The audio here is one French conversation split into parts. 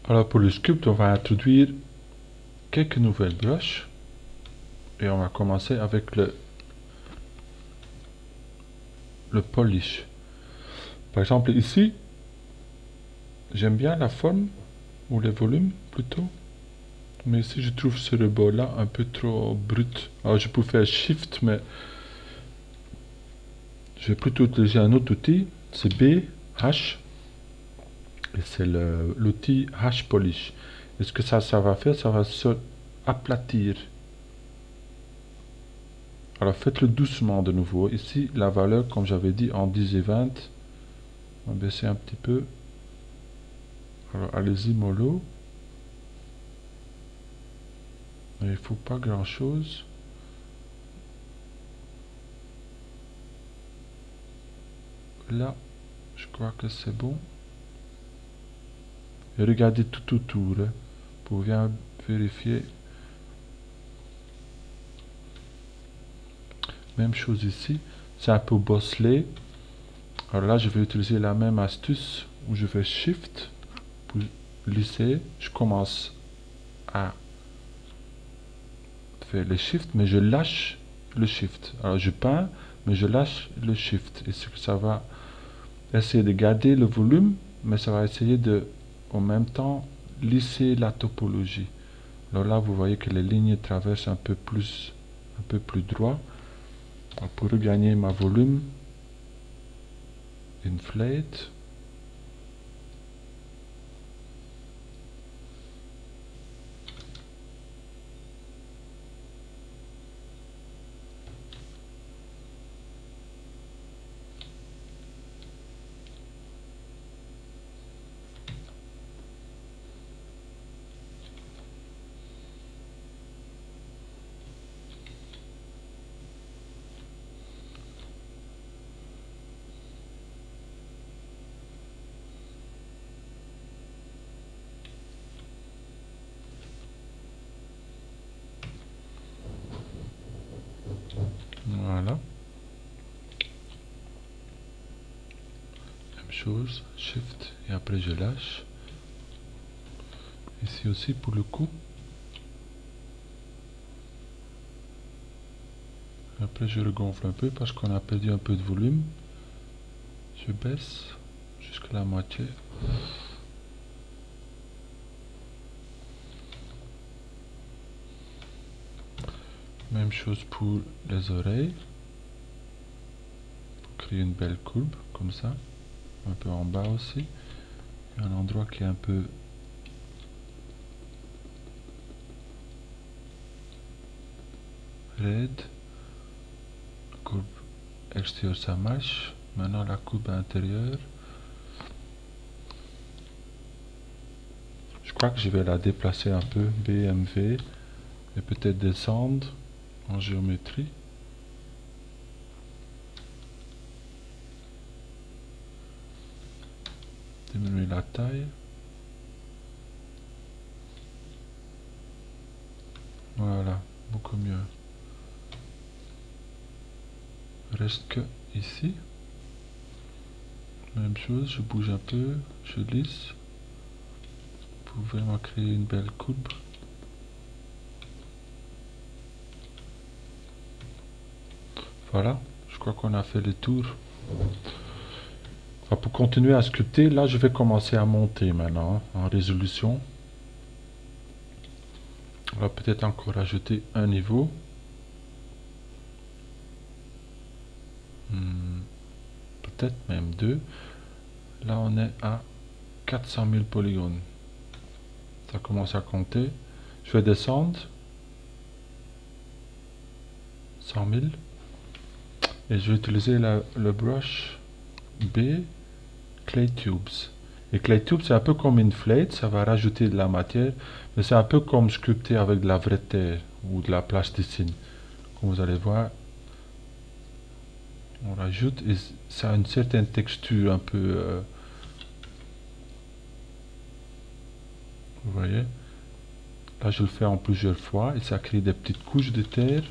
Alors pour le sculpt, on va introduire quelques nouvelles brushes et on va commencer avec le polish. Par exemple ici, j'aime bien la forme ou le volume plutôt, mais ici je trouve ce rebord là un peu trop brut. Alors je peux faire shift, mais je vais plutôt utiliser un autre outil, c'est B, H, et c'est l'outil H polish. Et ce que ça va faire, ça va se aplatir. Alors faites-le doucement de nouveau. Ici, la valeur, comme j'avais dit, en 10 et 20. On va baisser un petit peu. Alors allez-y mollo. Il ne faut pas grand chose. Là, je crois que c'est bon. Et regardez tout autour, hein, pour bien vérifier. Même chose ici. C'est un peu bosselé. Alors là, je vais utiliser la même astuce où je fais Shift pour lisser. Je commence à faire le Shift, mais je lâche le Shift. Alors je peins, mais je lâche le Shift. Et ça va essayer de garder le volume, mais ça va essayer de, en même temps, lisser la topologie. Alors là, vous voyez que les lignes traversent un peu plus droit. Alors pour regagner ma volume, inflate. Voilà. Même chose, Shift, et après je lâche. Ici aussi pour le coup. Après je regonfle un peu parce qu'on a perdu un peu de volume. Je baisse jusqu'à la moitié. Même chose pour les oreilles. Pour créer une belle courbe, comme ça. Un peu en bas aussi. Il y a un endroit qui est un peu raide. La courbe extérieure, ça marche. Maintenant la courbe intérieure. Je crois que je vais la déplacer un peu, BMV, et peut-être descendre en géométrie. Diminuer la taille. Voilà, beaucoup mieux. Reste que ici. Même chose, je bouge un peu, je lisse. Pour vraiment créer une belle courbe. Voilà, je crois qu'on a fait le tour. Enfin, pour continuer à sculpter, là je vais commencer à monter maintenant, hein, en résolution. On va peut-être encore ajouter un niveau. Peut-être même deux. Là on est à 400 000 polygones. Ça commence à compter. Je vais descendre. 100 000. Et je vais utiliser le brush B, Clay Tubes. Et Clay Tubes, c'est un peu comme Inflate, ça va rajouter de la matière, mais c'est un peu comme sculpter avec de la vraie terre ou de la plasticine. Comme vous allez voir, on rajoute et ça a une certaine texture un peu... vous voyez? Là, je le fais en plusieurs fois et ça crée des petites couches de terre.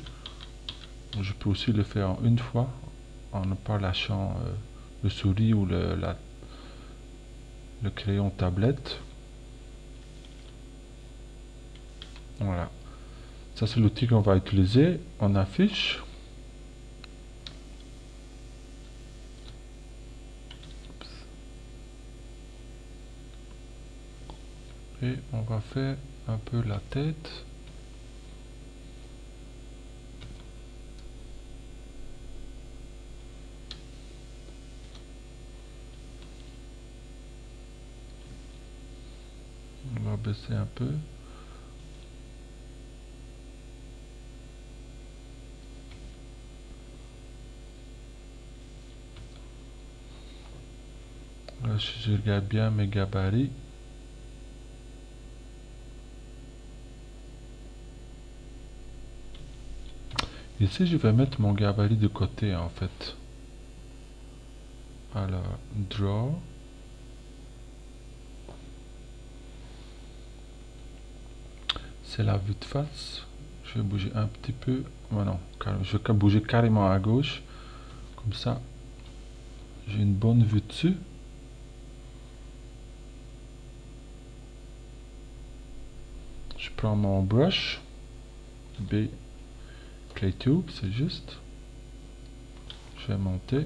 Je peux aussi le faire en une fois, en ne pas lâchant le souris ou le crayon tablette. Voilà. Ça, c'est l'outil qu'on va utiliser. On affiche. Et on va faire un peu la tête. On va baisser un peu. Là, si je regarde bien mes gabarits. Ici, je vais mettre mon gabarit de côté, en fait. Alors, draw. C'est la vue de face. Je vais bouger un petit peu. Oh non, je vais bouger carrément à gauche. Comme ça, j'ai une bonne vue dessus. Je prends mon brush. B. Clay Tube, c'est juste. Je vais monter.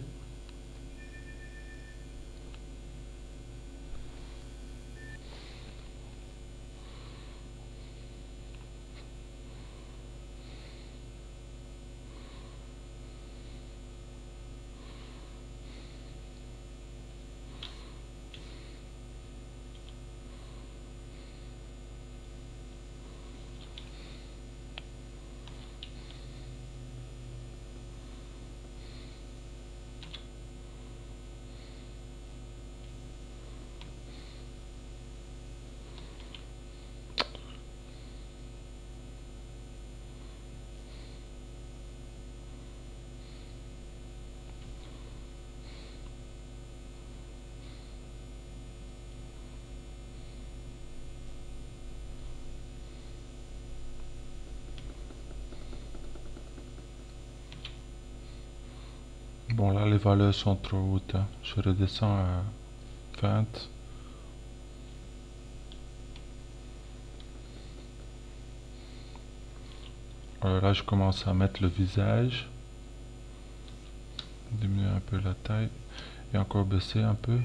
Bon, là, les valeurs sont trop hautes, hein. Je redescends à 20. Alors là, je commence à mettre le visage. Diminuer un peu la taille. Et encore baisser un peu.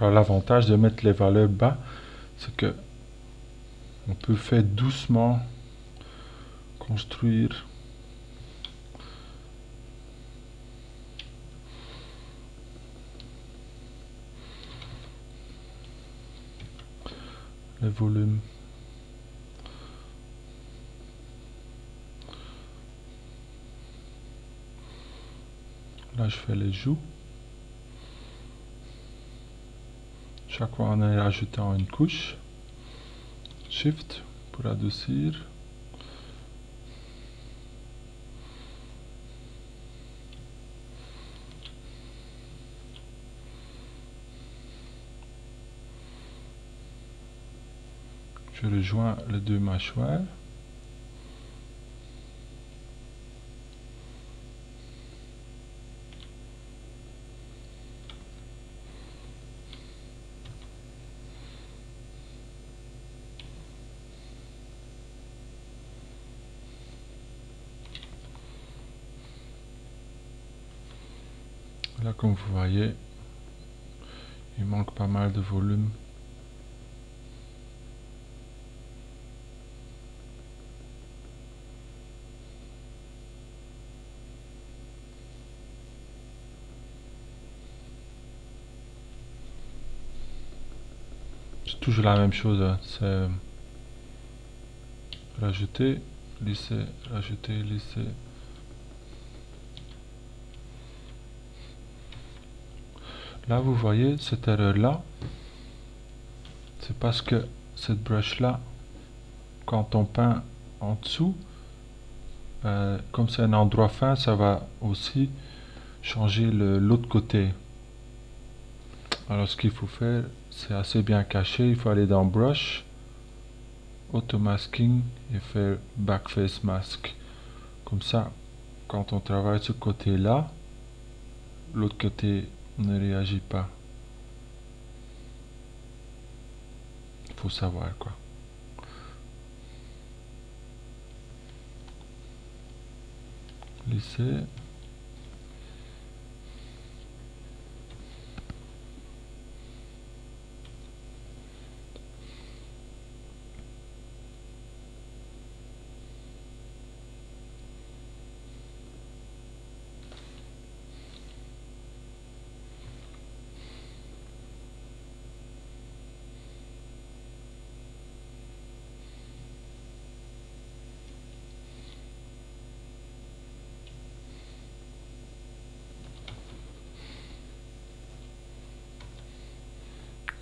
Alors l'avantage de mettre les valeurs bas, c'est que on peut faire doucement construire les volumes. Là, je fais les joues. Chaque fois en rajoutant une couche. Shift pour adoucir. Je rejoins les deux mâchoires. Là, comme vous voyez, il manque pas mal de volume. C'est toujours la même chose, hein. C'est rajouter, lisser, rajouter, lisser. Là, vous voyez cette erreur-là. C'est parce que cette brush-là, quand on peint en dessous, comme c'est un endroit fin, ça va aussi changer l'autre côté. Alors ce qu'il faut faire, c'est assez bien caché. Il faut aller dans Brush, auto-masking et faire backface mask. Comme ça, quand on travaille ce côté-là, l'autre côté ne réagit pas. Il faut savoir quoi. Lisser.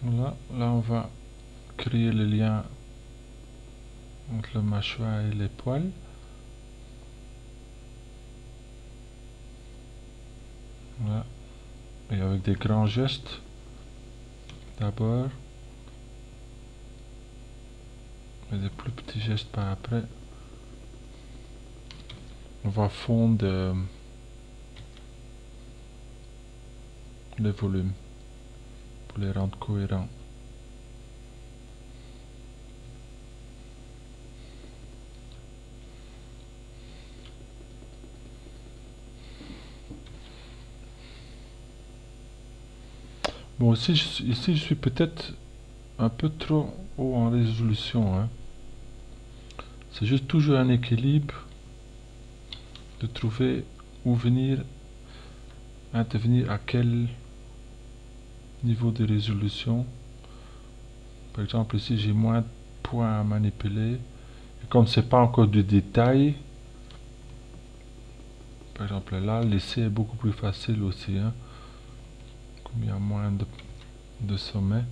Voilà, là on va créer le lien entre le mâchoire et les poils. Voilà. Et avec des grands gestes d'abord et des plus petits gestes par après. On va fondre les volumes pour les rendre cohérents. Bon, ici je suis peut-être un peu trop haut en résolution, hein. C'est juste toujours un équilibre de trouver où venir intervenir à quel niveau de résolution. Par exemple ici j'ai moins de points à manipuler. Et comme c'est pas encore du détail, par exemple là, l'essai est beaucoup plus facile aussi, hein, comme il y a moins de sommets.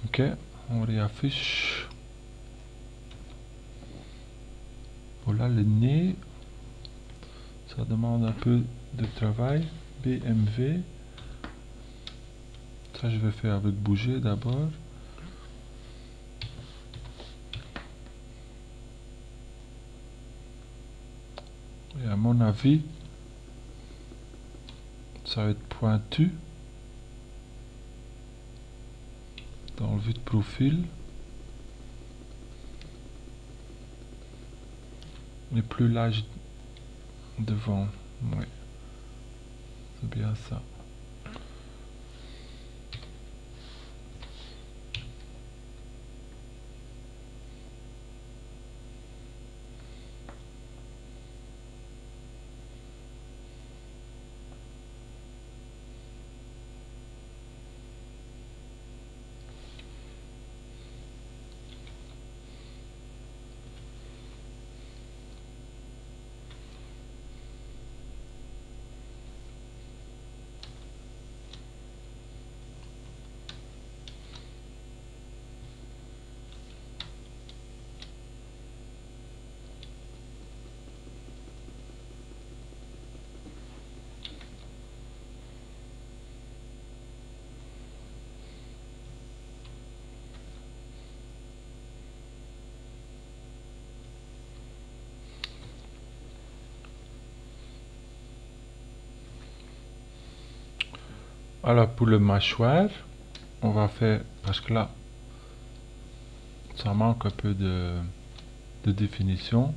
Ok, on réaffiche. Voilà le nez. Ça demande un peu de travail. BMV. Ça je vais faire avec bouger d'abord. Et à mon avis, ça va être pointu dans le vue de profil. Et plus large devant. Ouais. C'est bien ça. Alors pour le mâchoire, on va faire, parce que là, ça manque un peu de définition.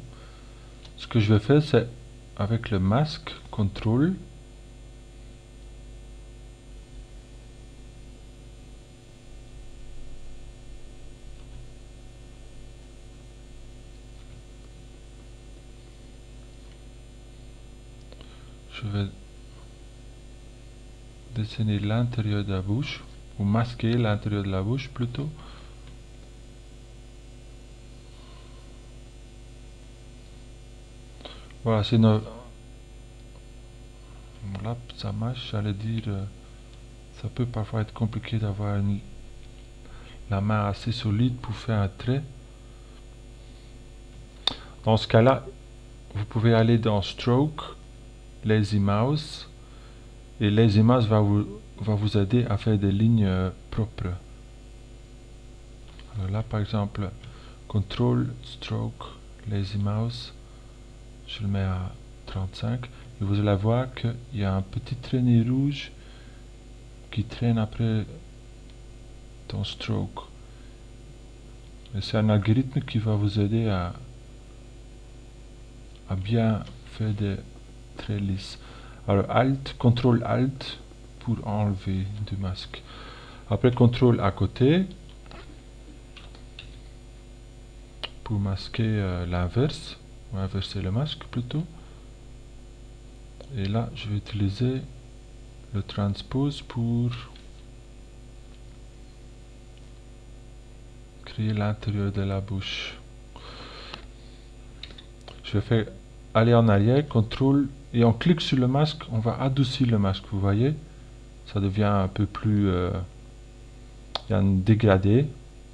Ce que je vais faire, c'est avec le masque, contrôle, je vais dessiner l'intérieur de la bouche, ou masquer l'intérieur de la bouche plutôt. Voilà, c'est notre... Voilà, ça marche, j'allais dire... ça peut parfois être compliqué d'avoir la main assez solide pour faire un trait. Dans ce cas-là, vous pouvez aller dans Stroke, Lazy Mouse, et Lazy Mouse va vous aider à faire des lignes propres. Alors là, par exemple, Control, Stroke, Lazy Mouse, je le mets à 35. Et vous allez voir qu'il y a un petit traîné rouge qui traîne après ton stroke. Et c'est un algorithme qui va vous aider à bien faire des traits lisses. Alors Alt, CTRL Alt pour enlever du masque. Après CTRL à côté pour masquer l'inverse, ou inverser le masque plutôt. Et là je vais utiliser le transpose pour créer l'intérieur de la bouche. Je vais faire aller en arrière, CTRL, et on clique sur le masque, on va adoucir le masque, vous voyez, ça devient un peu plus, il y a un dégradé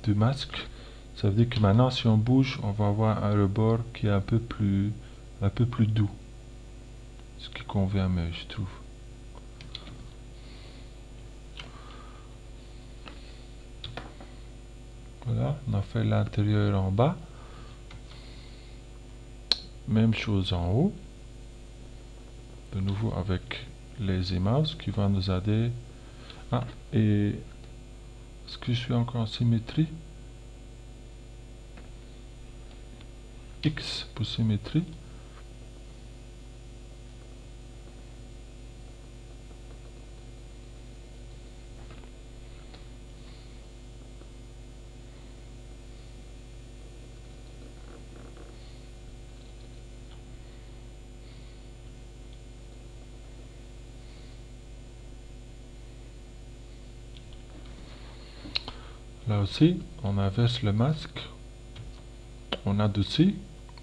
du masque. Ça veut dire que maintenant si on bouge, on va avoir un rebord qui est un peu plus doux, ce qui convient mieux, je trouve. Voilà, on a fait l'intérieur en bas. Même chose en haut. De nouveau avec Lazy Mouse qui va nous aider. Ah, et est-ce que je suis encore en symétrie? X pour symétrie. Là aussi, on inverse le masque. On adoucit.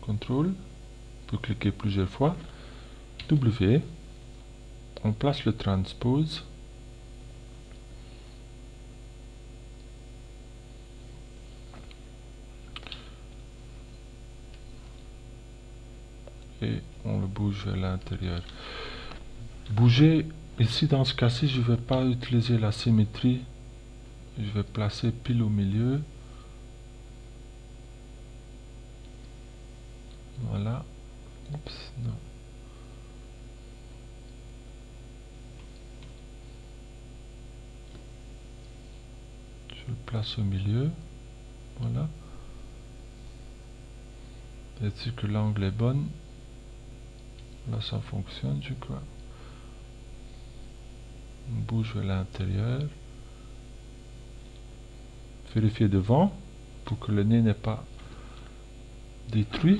CTRL. On peut cliquer plusieurs fois. W. On place le transpose. Et on le bouge vers l'intérieur. Bouger, ici dans ce cas-ci, je ne vais pas utiliser la symétrie. Je vais placer pile au milieu. Voilà. Oups, non. Je le place au milieu. Voilà. Être sûr que l'angle est bon. Là, ça fonctionne, je crois. On bouge vers l'intérieur. Vérifier devant pour que le nez n'est pas détruit.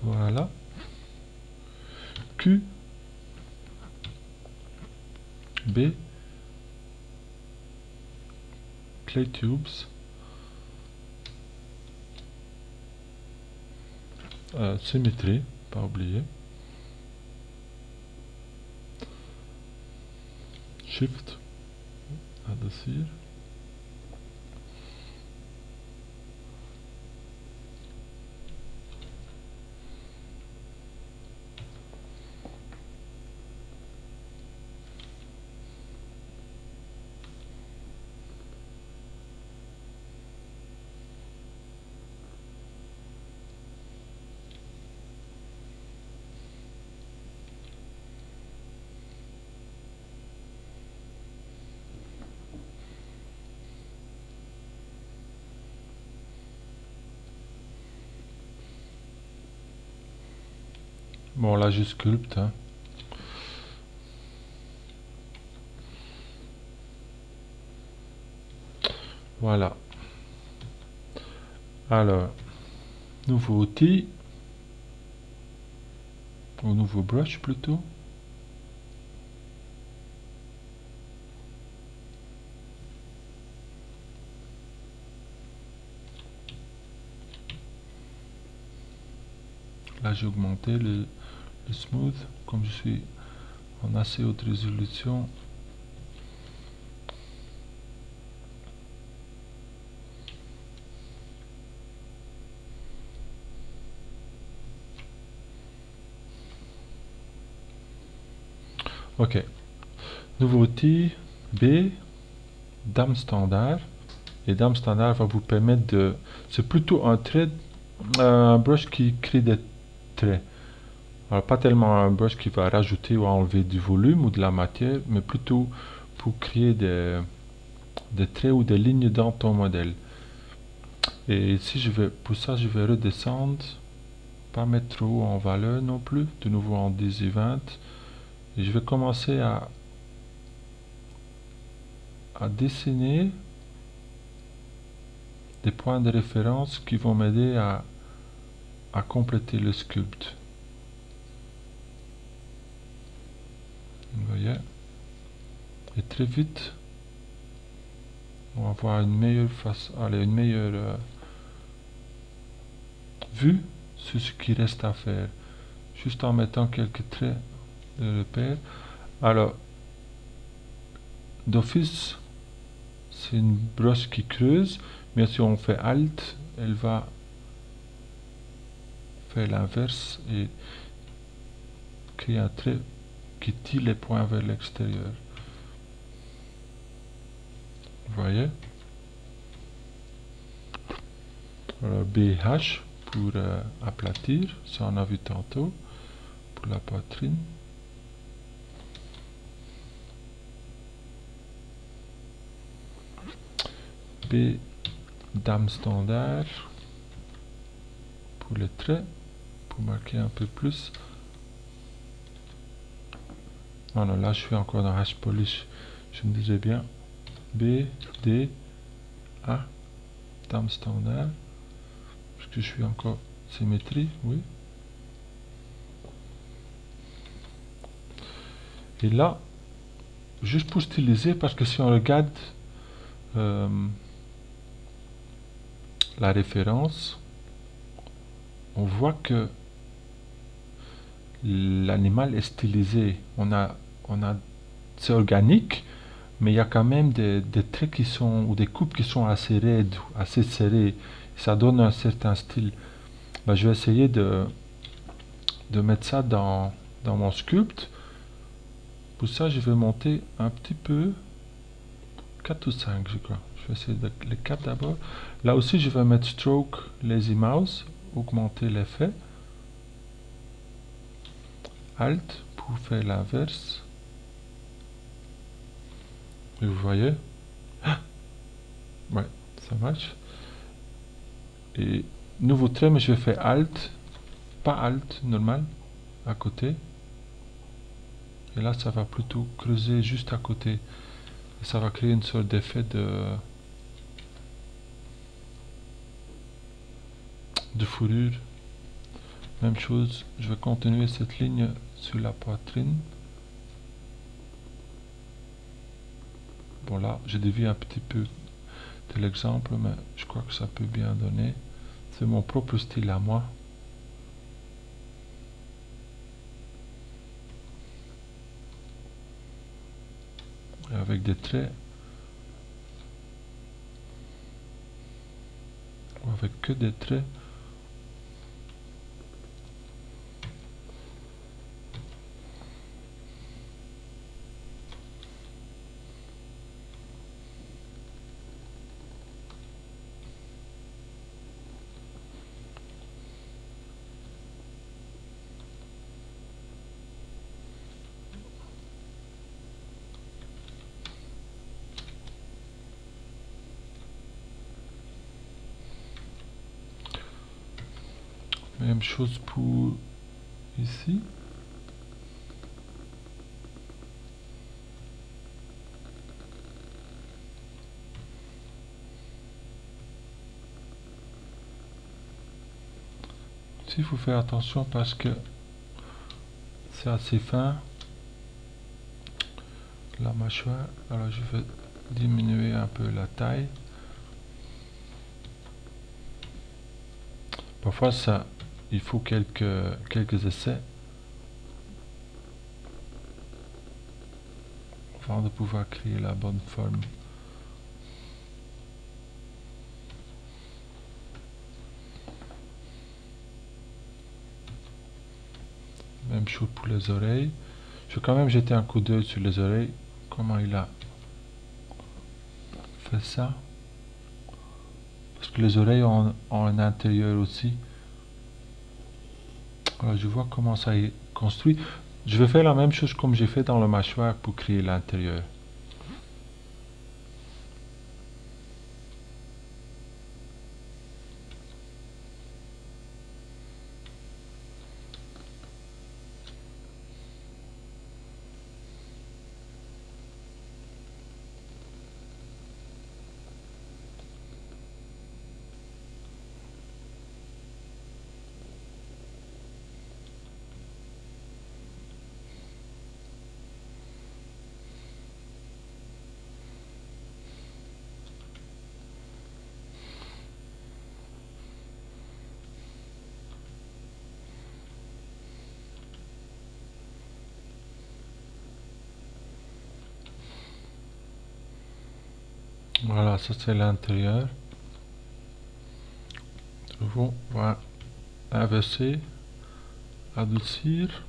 Voilà. Q. B. Clay Tubes. Symétrie, pas oublier. Shift. Adoucir. Bon, là, je sculpte. Hein. Voilà. Alors, nouveau outil. Ou nouveau brush plutôt. Là, j'ai augmenté le smooth. Comme je suis en assez haute résolution, Ok. Nouveau outil B, dame standard. Et dame standard va vous permettre de... C'est plutôt un brush qui crée des traits. Alors pas tellement un brush qui va rajouter ou enlever du volume ou de la matière, mais plutôt pour créer des traits ou des lignes dans ton modèle. Et si pour ça, je vais redescendre, pas mettre trop haut en valeur non plus, de nouveau en 10 et 20. Et je vais commencer à dessiner des points de référence qui vont m'aider à compléter le sculpte. Vous voyez? Et très vite, on va avoir une meilleure vue sur ce qui reste à faire, juste en mettant quelques traits de repère. Alors, d'office, c'est une brosse qui creuse, mais si on fait Alt, elle va faire l'inverse et créer un trait qui tire les points vers l'extérieur. Vous voyez? Alors, BH pour aplatir, ça on a vu tantôt, pour la poitrine. B, dame standard pour les traits, pour marquer un peu plus. Non, non, là je suis encore dans H polish, je me disais bien. B, D, A, dame standard. Parce que je suis encore symétrie, oui. Et là, juste pour styliser, parce que si on regarde la référence, on voit que l'animal est stylisé. C'est organique, mais il y a quand même des traits qui sont, ou des coupes qui sont assez raides, assez serrées. Ça donne un certain style. Ben, je vais essayer de mettre ça dans mon sculpte. Pour ça, je vais monter un petit peu, 4 ou 5, je crois. Je vais essayer les 4 d'abord. Là aussi, je vais mettre Stroke Lazy Mouse, augmenter l'effet. Alt pour faire l'inverse. Et vous voyez? Ouais, ça marche. Et nouveau trait, mais je vais faire Alt, pas Alt, normal, à côté. Et là, ça va plutôt creuser juste à côté. Et ça va créer une sorte d'effet de fourrure. Même chose, je vais continuer cette ligne sur la poitrine. Bon là, j'ai dévié un petit peu de l'exemple, mais je crois que ça peut bien donner. C'est mon propre style à moi. Et avec des traits, ou avec que des traits. Même chose pour ici. Ici, il faut faire attention parce que c'est assez fin. La mâchoire, alors je vais diminuer un peu la taille. Parfois, il faut quelques essais avant de pouvoir créer la bonne forme. Même chose pour les oreilles. Je vais quand même jeter un coup d'œil sur les oreilles. Comment il a fait ça. Parce que les oreilles ont un intérieur aussi. Alors je vois comment ça est construit. Je vais faire la même chose comme j'ai fait dans le mâchoire pour créer l'intérieur. Voilà, ça c'est l'intérieur. On va inverser, adoucir,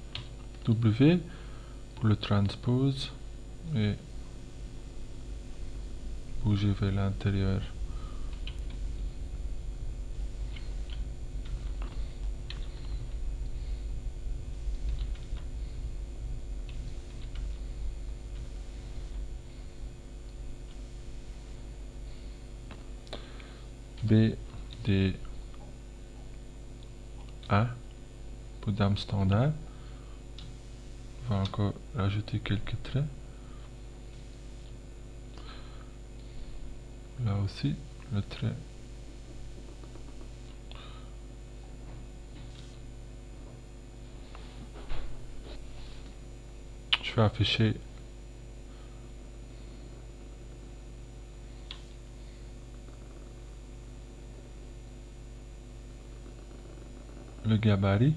W pour le transpose et bouger vers l'intérieur. B, D, A pour dame standard. On va encore rajouter quelques traits. Là aussi, le trait. Je vais afficher le gabarit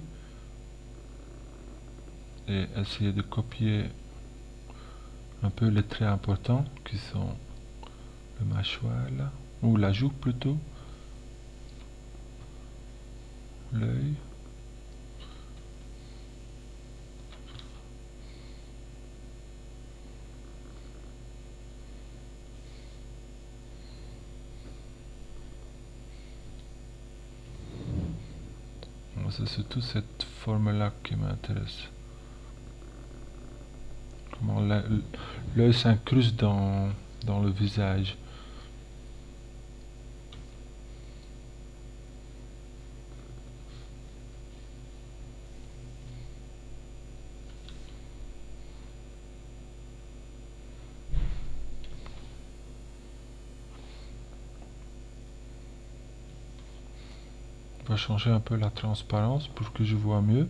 et essayer de copier un peu les traits importants qui sont le mâchoire là, ou la joue plutôt, l'œil. C'est surtout cette forme là qui m'intéresse. Comment l'œil s'incruste dans le visage. On va changer un peu la transparence pour que je vois mieux.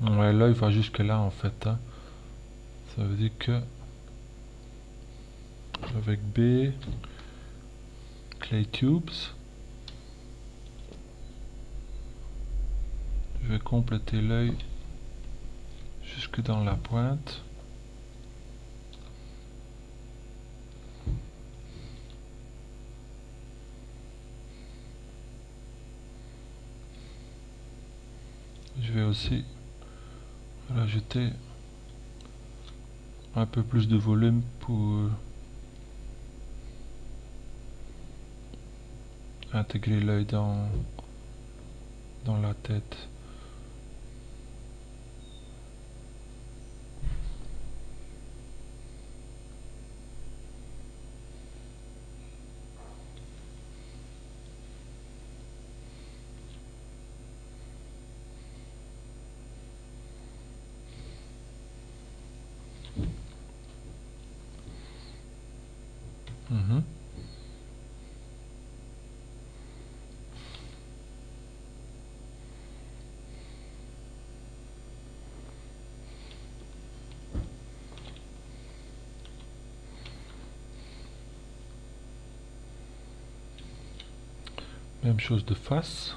Ouais, l'œil va jusque là en fait. Hein. Ça veut dire que avec B, Clay Tubes, je vais compléter l'œil jusque dans la pointe. Je vais aussi rajouter un peu plus de volume pour intégrer l'œil dans la tête. Même chose de face.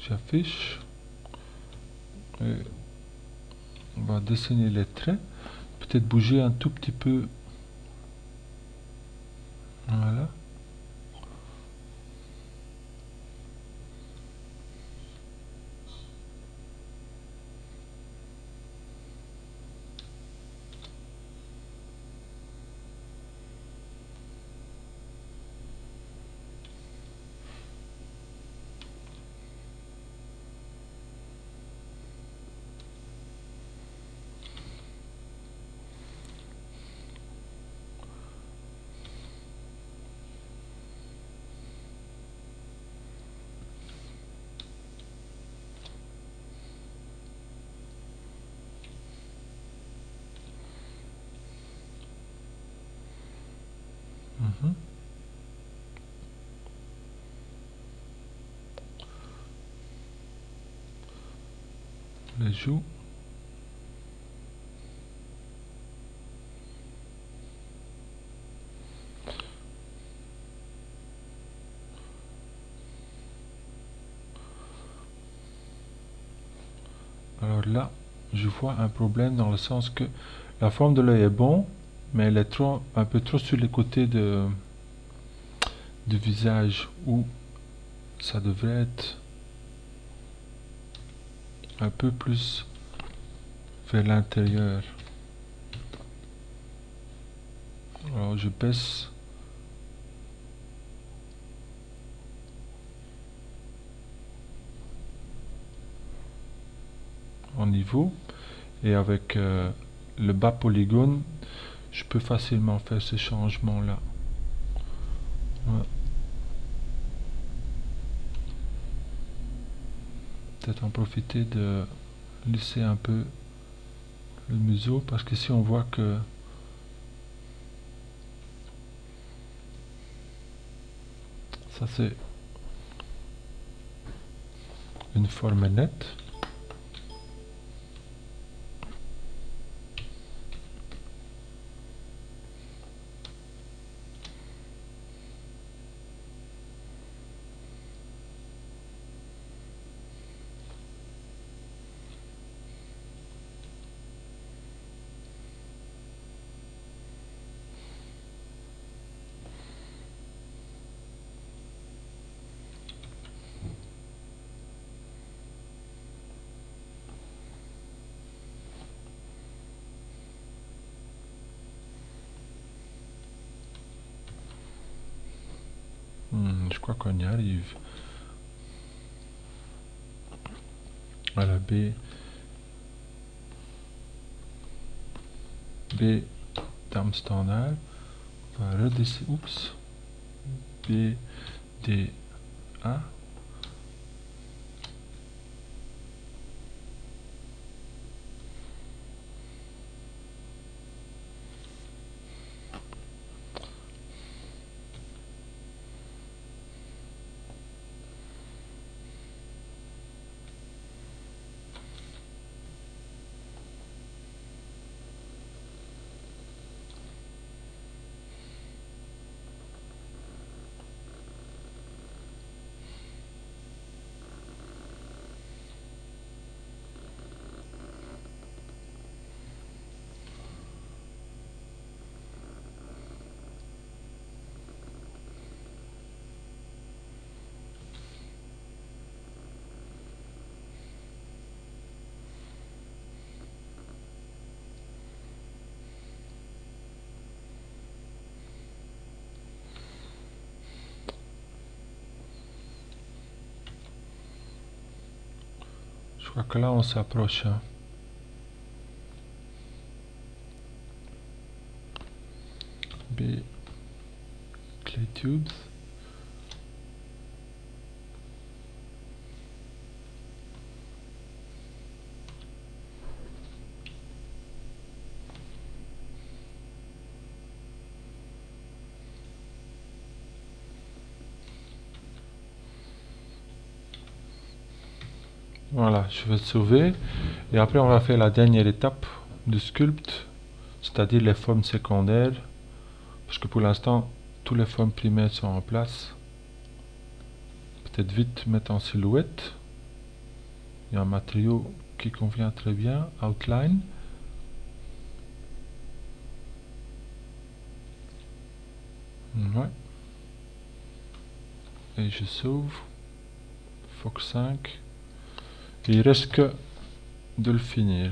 J'affiche. Et on va dessiner les traits. Peut-être bouger un tout petit peu Voilà. Mhm. Les joues. Alors là, je vois un problème dans le sens que la forme de l'œil est bon, mais elle est trop, un peu trop sur les côtés du visage où ça devrait être un peu plus vers l'intérieur. Alors je baisse en niveau et avec le bas polygone, je peux facilement faire ce changement là. Ouais. Peut-être en profiter de lisser un peu le museau parce que si on voit que ça c'est une forme nette. Je crois qu'on y arrive. À la B. B, terme standard. On va redescendre. Oups. B, D, A. Je crois que là on s'approche. Hein. B, clay tubes. Voilà, je vais sauver. Et après, on va faire la dernière étape du sculpte, c'est-à-dire les formes secondaires. Parce que pour l'instant, toutes les formes primaires sont en place. Peut-être vite mettre en silhouette. Il y a un matériau qui convient très bien, outline. Ouais. Et je sauve. Fox 5. Et il reste que de le finir.